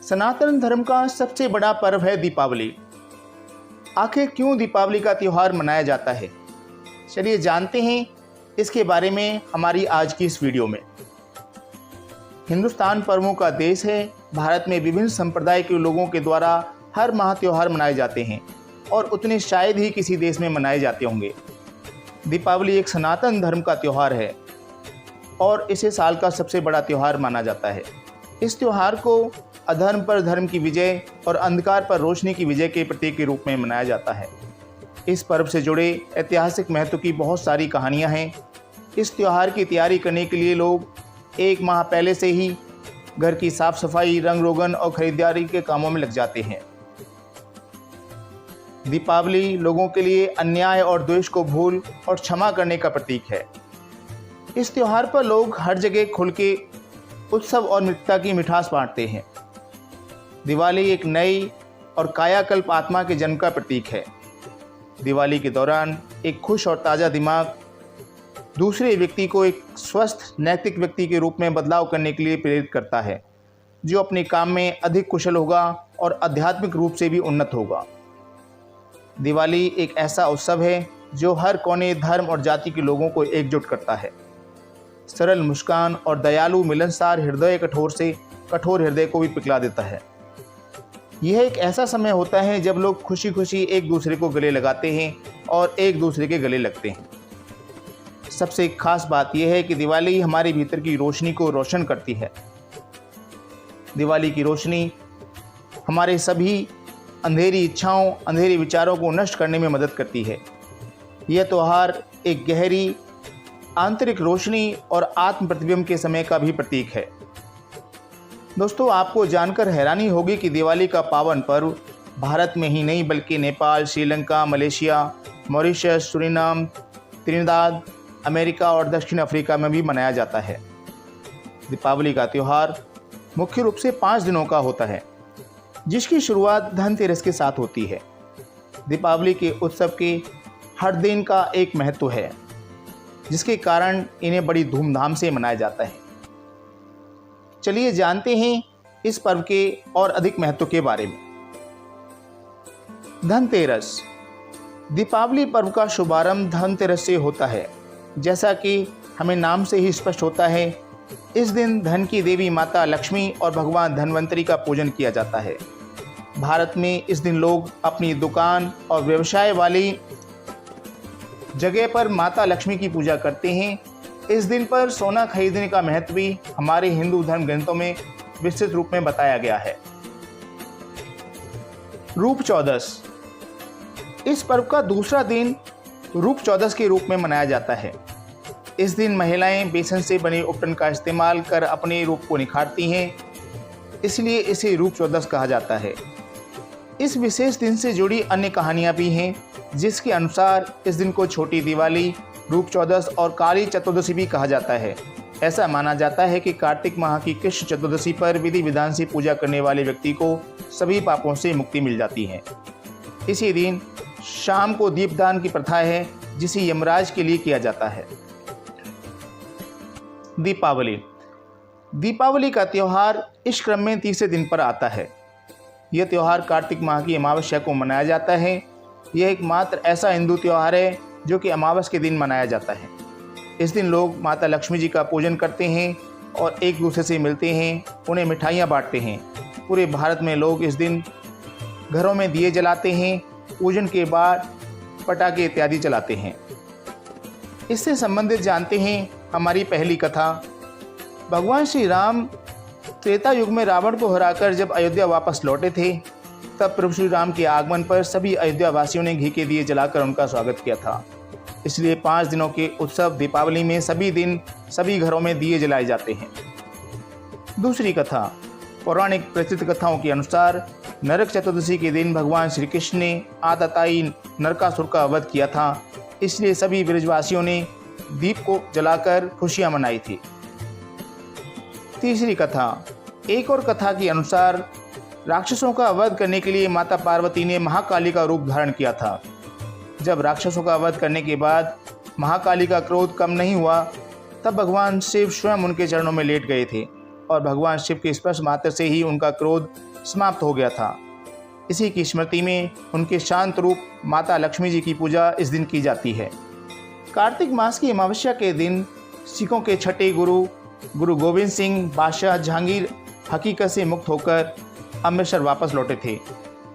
सनातन धर्म का सबसे बड़ा पर्व है दीपावली। आखिर क्यों दीपावली का त्यौहार मनाया जाता है, चलिए जानते हैं इसके बारे में हमारी आज की इस वीडियो में। हिंदुस्तान पर्वों का देश है। भारत में विभिन्न संप्रदाय के लोगों के द्वारा हर माह त्यौहार मनाए जाते हैं और उतने शायद ही किसी देश में मनाए जाते होंगे। दीपावली एक सनातन धर्म का त्यौहार है और इसे साल का सबसे बड़ा त्यौहार माना जाता है। इस त्यौहार को अधर्म पर धर्म की विजय और अंधकार पर रोशनी की विजय के प्रतीक के रूप में मनाया जाता है। इस पर्व से जुड़े ऐतिहासिक महत्व की बहुत सारी कहानियां हैं। इस त्यौहार की तैयारी करने के लिए लोग एक माह पहले से ही घर की साफ सफाई, रंग रोगन और खरीदारी के कामों में लग जाते हैं। दीपावली लोगों के लिए अन्याय और द्वेष को भूल और क्षमा करने का प्रतीक है। इस त्यौहार पर लोग हर जगह खुल के उत्सव और मित्रता की मिठास बांटते हैं। दिवाली एक नई और कायाकल्प आत्मा के जन्म का प्रतीक है। दिवाली के दौरान एक खुश और ताज़ा दिमाग दूसरे व्यक्ति को एक स्वस्थ नैतिक व्यक्ति के रूप में बदलाव करने के लिए प्रेरित करता है, जो अपने काम में अधिक कुशल होगा और आध्यात्मिक रूप से भी उन्नत होगा। दिवाली एक ऐसा उत्सव है जो हर कोने, धर्म और जाति के लोगों को एकजुट करता है। सरल मुस्कान और दयालु मिलनसार हृदय कठोर हृदय को भी पिघला देता है। यह एक ऐसा समय होता है जब लोग खुशी खुशी एक दूसरे को गले लगाते हैं और एक दूसरे के गले लगते हैं। सबसे खास बात यह है कि दिवाली हमारे भीतर की रोशनी को रोशन करती है। दिवाली की रोशनी हमारे सभी अंधेरी इच्छाओं, अंधेरी विचारों को नष्ट करने में मदद करती है। यह त्यौहार एक गहरी आंतरिक रोशनी और आत्म प्रतिबिंब के समय का भी प्रतीक है। दोस्तों, आपको जानकर हैरानी होगी कि दिवाली का पावन पर्व भारत में ही नहीं बल्कि Nepal, Sri Lanka, Malaysia, Mauritius, Suriname, Trinidad, America और दक्षिण अफ्रीका में भी मनाया जाता है। दीपावली का त्यौहार मुख्य रूप से 5 दिनों का होता है, जिसकी शुरुआत धनतेरस के साथ होती है। दीपावली के उत्सव के हर दिन का एक महत्व है, जिसके कारण इन्हें बड़ी धूमधाम से मनाया जाता है। चलिए जानते हैं इस पर्व के और अधिक महत्व के बारे में। धनतेरस। दीपावली पर्व का शुभारंभ धनतेरस से होता है। जैसा कि हमें नाम से ही स्पष्ट होता है, इस दिन धन की देवी माता लक्ष्मी और भगवान धन्वंतरी का पूजन किया जाता है। भारत में इस दिन लोग अपनी दुकान और व्यवसाय वाली जगह पर माता लक्ष्मी की पूजा करते हैं। इस दिन पर सोना खरीदने का महत्व भी हमारे हिंदू धर्म ग्रंथों में विस्तृत रूप में बताया गया है। रूप चौदस। इस पर्व का दूसरा दिन रूप चौदस के रूप में मनाया जाता है। इस दिन महिलाएं बेसन से बने उपकरण का इस्तेमाल कर अपने रूप को निखारती हैं, इसलिए इसे रूप चौदस कहा जाता है। इस विशेष दिन से जुड़ी अन्य कहानियां भी हैं, जिसके अनुसार इस दिन को छोटी दिवाली, रूप चौदस और काली चतुर्दशी भी कहा जाता है। ऐसा माना जाता है कि कार्तिक माह की कृष्ण चतुर्दशी पर विधि विधान से पूजा करने वाले व्यक्ति को सभी पापों से मुक्ति मिल जाती है। इसी दिन शाम को दीपदान की प्रथा है, जिसे यमराज के लिए किया जाता है। दीपावली। दीपावली का त्यौहार इस क्रम में तीसरे दिन पर आता है। यह त्यौहार कार्तिक माह की अमावस्या को मनाया जाता है। यह एकमात्र ऐसा हिंदू त्यौहार है जो कि अमावस के दिन मनाया जाता है। इस दिन लोग माता लक्ष्मी जी का पूजन करते हैं और एक दूसरे से मिलते हैं, उन्हें मिठाइयाँ बांटते हैं। पूरे भारत में लोग इस दिन घरों में दिए जलाते हैं, पूजन के बाद पटाखे इत्यादि चलाते हैं। इससे संबंधित जानते हैं हमारी पहली कथा। भगवान श्री राम त्रेता युग में रावण को हराकर जब अयोध्या वापस लौटे थे, तब प्रभु श्री राम के आगमन पर सभी अयोध्या वासियों ने घी के दिए जलाकर उनका स्वागत किया था। इसलिए 5 दिनों के उत्सव दीपावली में सभी दिन सभी घरों में दिए जलाए जाते हैं। दूसरी कथा। पौराणिक प्रचलित कथाओं के अनुसार नरक चतुर्दशी के दिन भगवान श्री कृष्ण ने आतताई नरकासुर का वध किया था, इसलिए सभी ब्रजवासियों ने दीप को जलाकर खुशियां मनाई थी। तीसरी कथा। एक और कथा के अनुसार राक्षसों का वध करने के लिए माता पार्वती ने महाकाली का रूप धारण किया था। जब राक्षसों का वध करने के बाद महाकाली का क्रोध कम नहीं हुआ, तब भगवान शिव स्वयं उनके चरणों में लेट गए थे और भगवान शिव के स्पर्श मात्र से ही उनका क्रोध समाप्त हो गया था। इसी की स्मृति में उनके शांत रूप माता लक्ष्मी जी की पूजा इस दिन की जाती है। कार्तिक मास की अमावस्या के दिन सिखों के छठे गुरु गोविंद सिंह बादशाह जहांगीर हकीकत से मुक्त होकर अमृतसर वापस लौटे थे,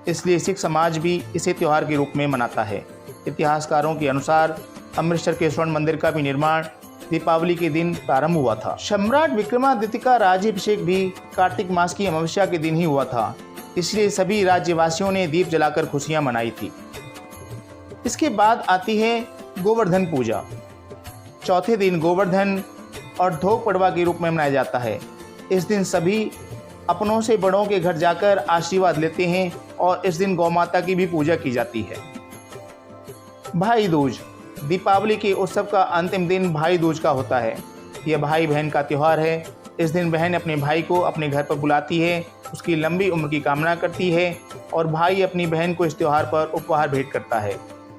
इसलिए सिख समाज भी इसे त्यौहार के रूप में मनाता है। इतिहासकारों के अनुसार अमृतसर के स्वर्ण मंदिर का भी निर्माण दीपावली के दिन प्रारंभ हुआ था। सम्राट विक्रमादित्य का राज्याभिषेक भी कार्तिक मास की अमावस्या के दिन ही हुआ था, इसलिए सभी राज्यवासियों ने दीप जलाकर खुशियां मनाई थी। इसके बाद आती है गोवर्धन पूजा। चौथे दिन गोवर्धन और धोक पड़वा के रूप में मनाया जाता है। इस दिन सभी अपनों से बड़ों के घर जाकर आशीर्वाद लेते हैं और इस दिन गौ माता की भी पूजा की जाती है। भाई दूज, दीपावली के उत्सव का अंतिम दिन भाई दूज का होता है। यह भाई बहन का त्यौहार है। इस दिन बहन अपने भाई को अपने घर पर बुलाती है, उसकी लंबी उम्र की कामना करती है और भाई अपनी बहन को इस त्यौहार पर उपहार भेंट करता है।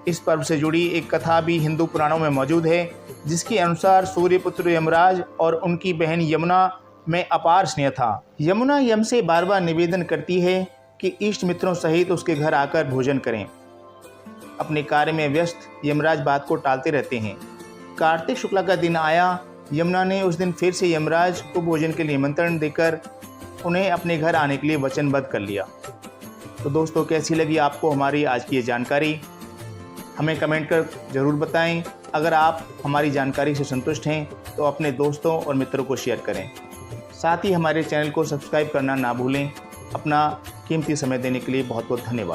इस पर्व से जुड़ी एक कथा भी हिंदू पुराणों में मौजूद है, जिसके अनुसार सूर्यपुत्र यमराज और उनकी बहन यमुना में अपार स्नेह था। यमुना यम से बार बार निवेदन करती है कि इष्ट मित्रों सहित उसके घर आकर भोजन करें। अपने कार्य में व्यस्त यमराज बात को टालते रहते हैं। कार्तिक शुक्ला का दिन आया। यमुना ने उस दिन फिर से यमराज को भोजन के लिए निमंत्रण देकर उन्हें अपने घर आने के लिए वचनबद्ध कर लिया। तो दोस्तों, कैसी लगी आपको हमारी आज की ये जानकारी? हमें कमेंट कर ज़रूर बताएं। अगर आप हमारी जानकारी से संतुष्ट हैं तो अपने दोस्तों और मित्रों को शेयर करें। साथ ही हमारे चैनल को सब्सक्राइब करना ना भूलें। अपना कीमती समय देने के लिए बहुत बहुत धन्यवाद।